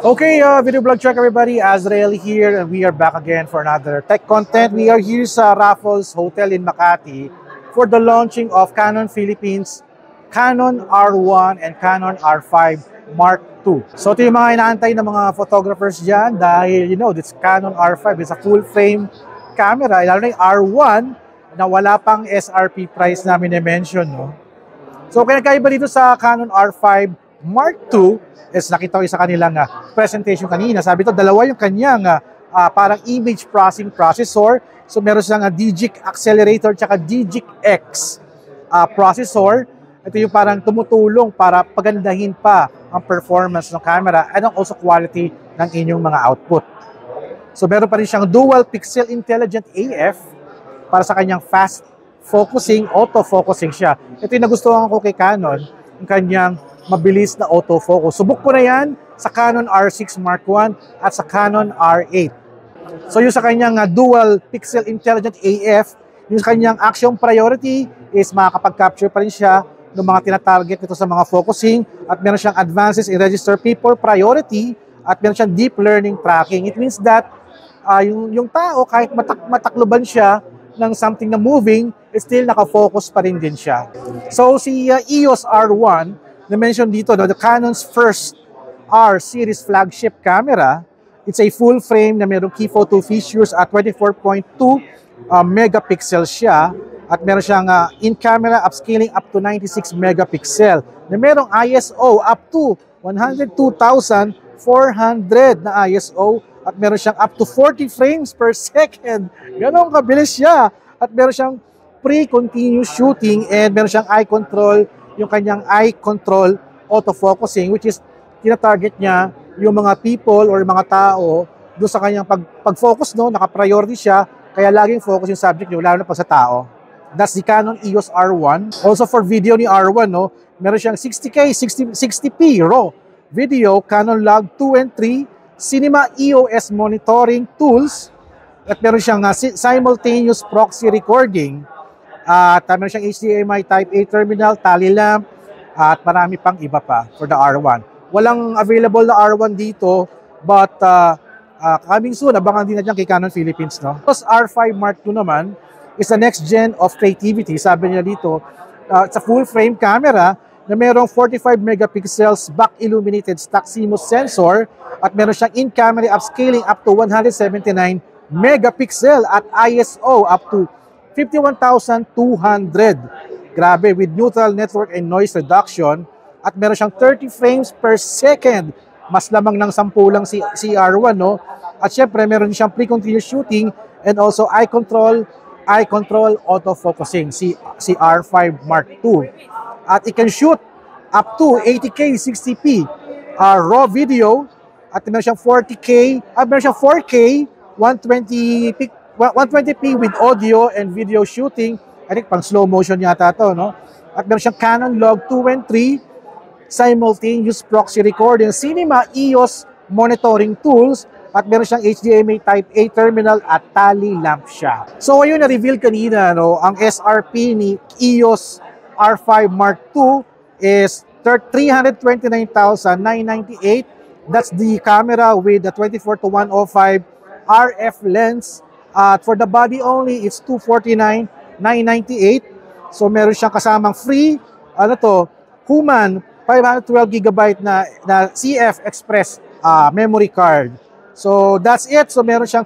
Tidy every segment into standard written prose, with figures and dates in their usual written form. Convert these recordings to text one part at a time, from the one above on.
Okay, video vlog check everybody. Azrael here, and we are back again for another tech content. We are here sa Raffles Hotel in Makati for the launching of Canon Philippines Canon R1 and Canon R5 Mark II. So ito yung mga inaantay ng mga photographers dyan dahil, you know, this Canon R5 is a full frame camera. Lalo na yung R1 na wala pang SRP price namin na-mention, no? So kinakaiba dito sa Canon R5 Mark II is nakita ko sa kanilang presentation kanina. Sabi ito, dalawa yung kanyang parang image processing processor. So meron siyang DGIC accelerator tsaka DGIC X processor. Ito yung parang tumutulong para pagandahin pa ang performance ng camera and also quality ng inyong mga output. So meron pa rin siyang dual pixel intelligent AF para sa kanyang fast focusing, auto-focusing siya. Ito yung nagustuhan ko kay Canon, yung kanyang mabilis na autofocus. Subok ko na yan sa Canon R6 Mark I at sa Canon R8. So yung sa kanyang dual pixel intelligent AF, yung sa kanyang action priority is makakapag-capture pa rin siya ng mga tinatarget nito sa mga focusing, at meron siyang advances in register people priority, at meron siyang deep learning tracking. It means that yung tao, kahit matakloban siya ng something na moving, still nakafocus pa rin din siya. So si EOS R1, na-mention dito, no, the Canon's first R series flagship camera. It's a full frame na mayroong key photo features at 24.2 megapixels siya, at meron siyang in-camera upscaling up to 96 megapixel na mayroong ISO up to 102,400 na ISO, at meron siyang up to 40 frames per second. Ganun kabilis siya. At meron siyang pre-continuous shooting, and meron siyang eye control, yung kanyang eye control autofocusing, which is tina-target niya yung mga people or mga tao doon sa kanyang pag-focus, no, naka-priority siya, kaya laging focus yung subject niyo, lalo na pag sa tao. That's the Canon EOS R1. Also for video ni R1, no, meron siyang 60K, 60p RAW video, Canon Log 2 and 3, Cinema EOS monitoring tools, at meron siyang simultaneous proxy recording. At meron siyang HDMI Type A terminal, tally lamp, at marami pang iba pa for the R1. Walang available na R1 dito, but coming soon, abangan din natin kay Canon Philippines, no? Tapos R5 Mark II naman is the next gen of creativity. Sabi niya dito, it's a full frame camera na merong 45 megapixels back illuminated stock CMOS sensor, at meron siyang in-camera upscaling up to 179 megapixel at ISO up to 51,200. Grabe, with neutral network and noise reduction, at meron siyang 30 frames per second. Mas lamang ng 10 lang si R1, no? At syempre, meron siyang pre-continuous shooting and also eye control autofocusing, si R5 Mark II. At it can shoot up to 80K 60p raw video, at meron siyang 40K, at meron siyang 4K 120p with audio and video shooting. I think pang slow motion yata to, no? At meron siyang Canon Log 2 and 3, simultaneous proxy recording, Cinema EOS monitoring tools, at meron siyang HDMI Type A terminal at tally lamp siya. So ayun, na-reveal kanina, no, ang SRP ni EOS R5 Mark II is 329,998. That's the camera with the 24-to-105 RF lens. For the body only, it's 249,998. So meron siyang kasamang free, Human 512GB na CF Express memory card. So that's it. So meron siyang,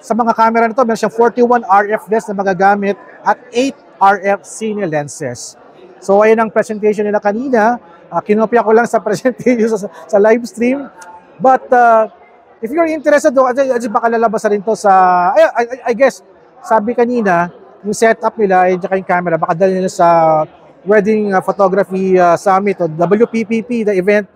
sa mga camera na to, meron siyang 41 RF lens na magagamit at 8 RF cine lenses. So ayun ang presentation nila kanina. Kinopya ko lang sa presentation sa live stream. But if you're interested, baka lalabas na rin to sa, I guess, sabi kanina, yung setup nila, yung tsaka yung camera, baka dali nila sa Wedding Photography Summit o WPPP, the event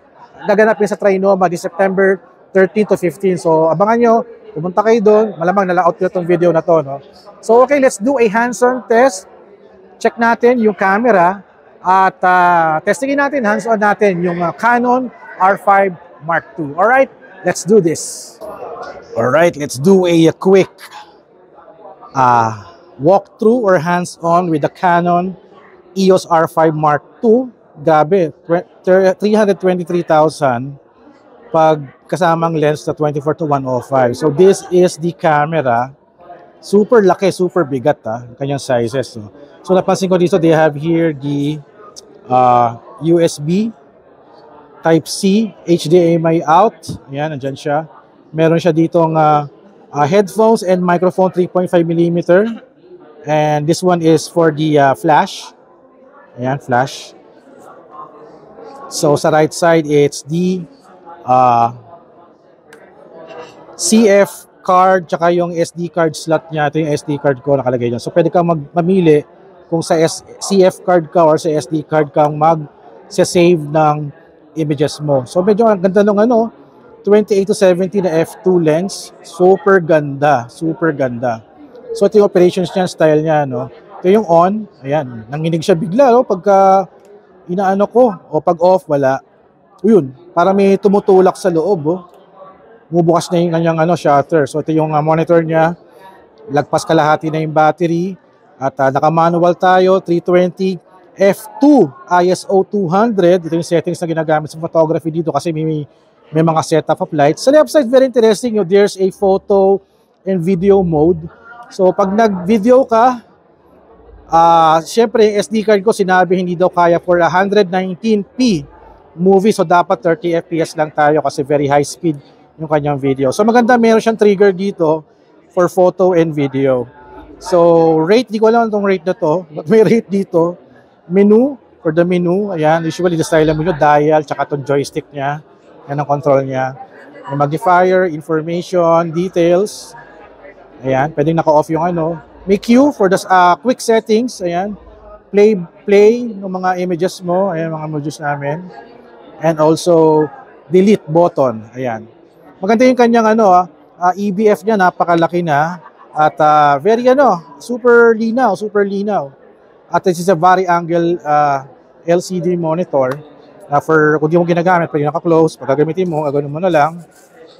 naganapin sa Trinoma di September 13 to 15. So abangan nyo, pumunta kayo doon, malamang nala-out ko itong video na to. No? So okay, let's do a hands-on test. Check natin yung camera at testingin natin, hands-on natin yung Canon R5 Mark II. Alright, let's do this. Alright, let's do a quick walkthrough or hands-on with the Canon EOS R5 Mark II. Grabe, 323,000 pag kasamang lens na 24-105. So this is the camera. Super laki, super bigat kanyang sizes. So napansin ko dito, they have here the USB Type-C, HDMI out. Ayan, nandyan siya. Meron siya ditong headphones and microphone 3.5mm. And this one is for the flash. Ayan, flash. So sa right side, it's the CF card, tsaka yung SD card slot niya. Ito yung SD card ko nakalagay dyan. So pwede kang mamili kung sa CF card ka or sa SD card kang mag-save ng images mo. So medyo ang ganda nung 28-70 na f2 lens. Super ganda, super ganda. So ito yung operations niya, style niya, no. Ito yung on, ayan, nanginig siya bigla, no, pagka inaano ko o pag off wala. Yun, para may tumutulak sa loob, Bubukas na yung kanyang shutter. So ito yung monitor niya. Lagpas kalahati na yung battery at naka-manual tayo, 320 f2 ISO 200. Ito yung settings na ginagamit sa photography dito kasi may mga setup of lights. Sa left side, very interesting, there's a photo and video mode. So pag nag-video ka, syempre yung SD card ko sinabi hindi daw kaya for 119p movie. So dapat 30 fps lang tayo kasi very high speed yung kanyang video. So maganda, meron siyang trigger dito for photo and video. So rate, di ko alam itong rate na to, but may rate dito. Menu, for the menu, ayan, usually the style ng menu, dial, tsaka itong joystick niya. Yan ang control niya. May magnifier, information, details. Ayan, pwedeng naka-off yung May queue for the quick settings. Ayan, play ng mga images mo. Ayan, mga images namin. And also, delete button. Ayan. Maganda yung kanyang EBF niya, napakalaki na. At very super linaw, super linaw. At this is a vari-angle LCD monitor. For kung di mo ginagamit, pwede naka-close. Pag gagamitin mo, gagawin mo na lang.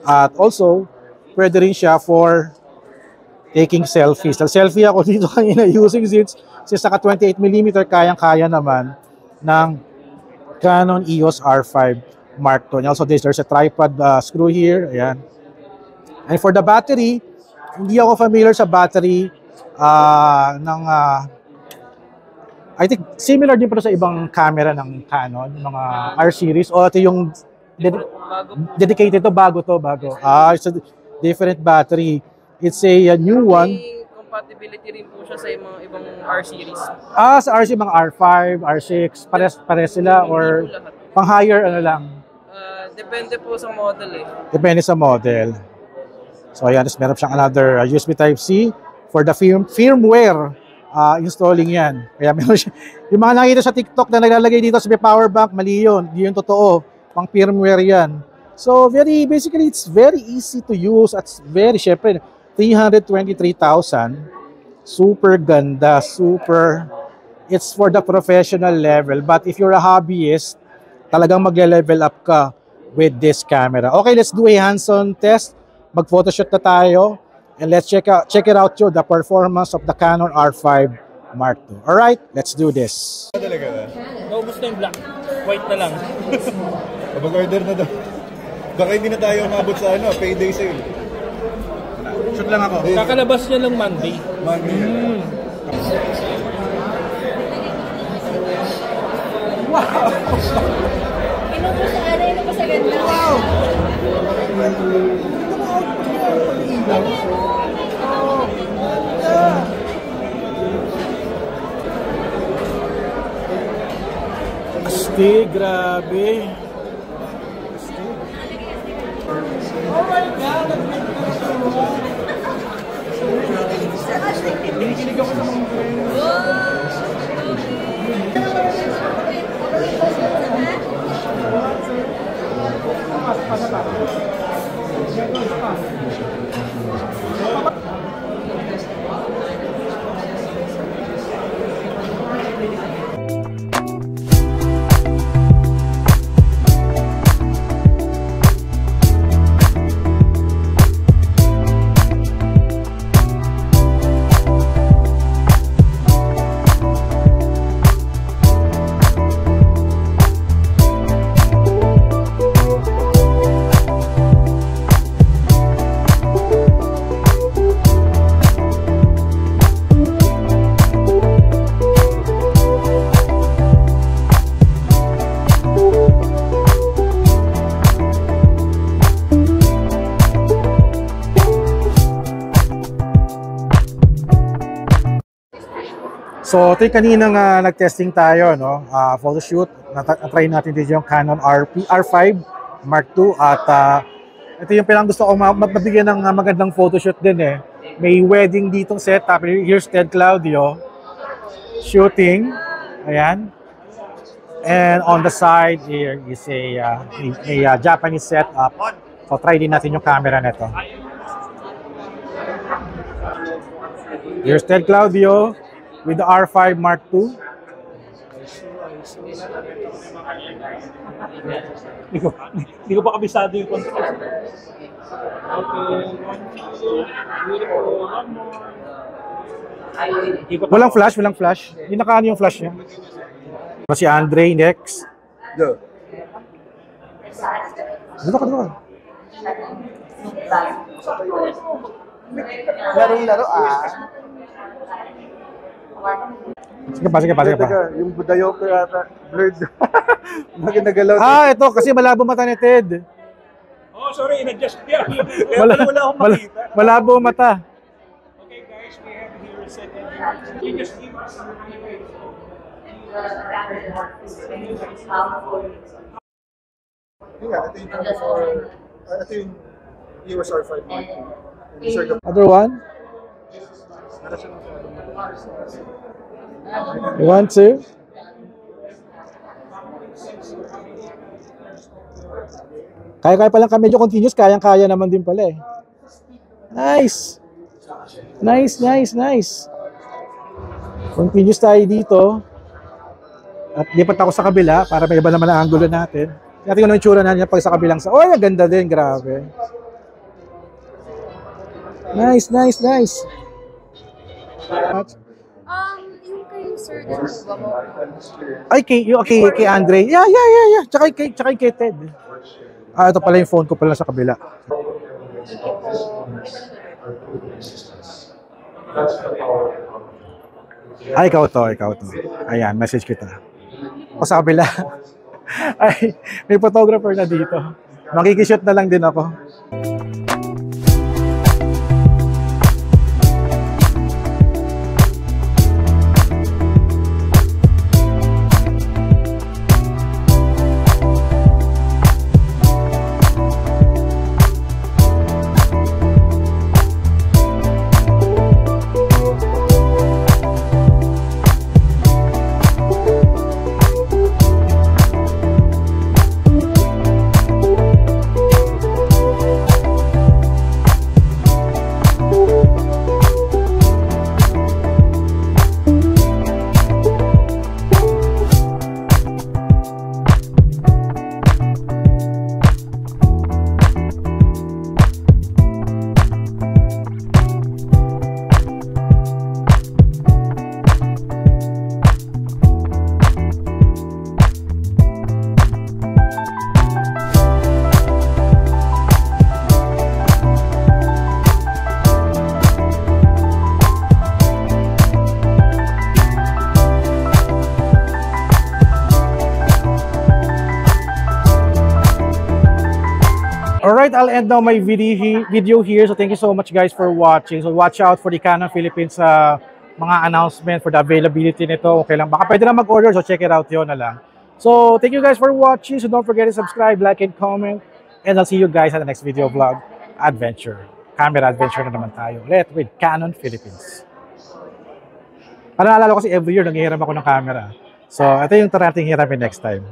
At also, pwede rin siya for taking selfies. Selfie ako dito kanina using since naka 28mm, kayang-kaya naman ng Canon EOS R5 Mark II. Also, there's a tripod screw here. Ayan. And for the battery, hindi ako familiar sa battery ng I think similar din pero sa ibang camera ng Canon, mga R series. O ito yung dedicated to, bago. It's a different battery. It's a new one. May compatibility rin po siya sa mga ibang R series. Sa R series, mga R5, R6, pares sila or pang higher lang? Depende po sa model Depende sa model. So ayan, meron siyang another USB Type-C for the firmware installing yan. Kaya meron siya. Yung mga nakita sa TikTok na naglalagay dito sa power bank, mali yun. Hindi yun totoo. Pang firmware yan. So basically, it's very easy to use at very, syempre, 323,000. Super ganda, it's for the professional level. But if you're a hobbyist, talagang mag-level up ka with this camera. Okay, let's do a hands-on test. Mag-photoshoot na tayo. And let's check it out the performance of the Canon R5 Mark II. Alright, let's do this. Naubos na yung black. White na lang. Mag-order na daw. Baka hindi na tayo umabot sa payday sale. Shoot lang ako. Kakalabas niya lang Monday. Wow! Inubos Astig, grabe. So, ito yung kaninang nag-testing tayo, no? Photoshoot. Na-try natin dito yung Canon R5 Mark II. At ito yung pinang gusto ko mabigyan ng magandang photoshoot din eh. May wedding ditong setup. Here's Ted Claudio shooting. Ayan. And on the side here is a Japanese setup. So, try din natin yung camera nito. Here's Ted Claudio with the R5 Mark II. Hindi ko pa kabisado yung control. Walang flash, walang flash. Hindi nakaano yung flash niya. Si Andre next. Go. Dito ka, dito ka. Larong-laro Sige pa, sige pa, sige pa. Yung budayo ko yata, blurred. Bakit nagalaw? Ito kasi malabo mata ni Ted. Oh, sorry, in-adjust niya. Kaya wala akong makita. Malabo mata. Okay guys, we have here a second. You just give us ito yung EOS R5 Mark II. Other one? You want to? Kaya-kaya palang ka medyo continuous, kayang-kaya naman din pala eh. Nice! Nice, nice, nice. Continuous tayo dito. At lipat ako sa kabila para may iba naman ang angulo natin. Natin yung itsura na niya pag sa kabilang sa... Oh, ang ganda din, grabe. Nice, nice, nice. Yung kay Sir, Ay, kay Andre. Yeah. Tsaka kay Ted. Ito pala yung phone ko pala sa kabila. Ikaw to. Ayan, message kita. O sa kabila. Ay, may photographer na dito. Makikishoot na lang din ako. I'll end now my video here. So thank you so much guys for watching. So watch out for the Canon Philippines mga announcement for the availability nito. Okay lang. Baka pwede na mag-order. So check it out yun na lang. So thank you guys for watching. So don't forget to subscribe, like, and comment. And I'll see you guys at the next video vlog. Adventure. Camera adventure na naman tayo. Ulit with Canon Philippines. Parang naalala ko kasi every year nanghihiram ako ng camera. So ito yung tarating hiramin next time.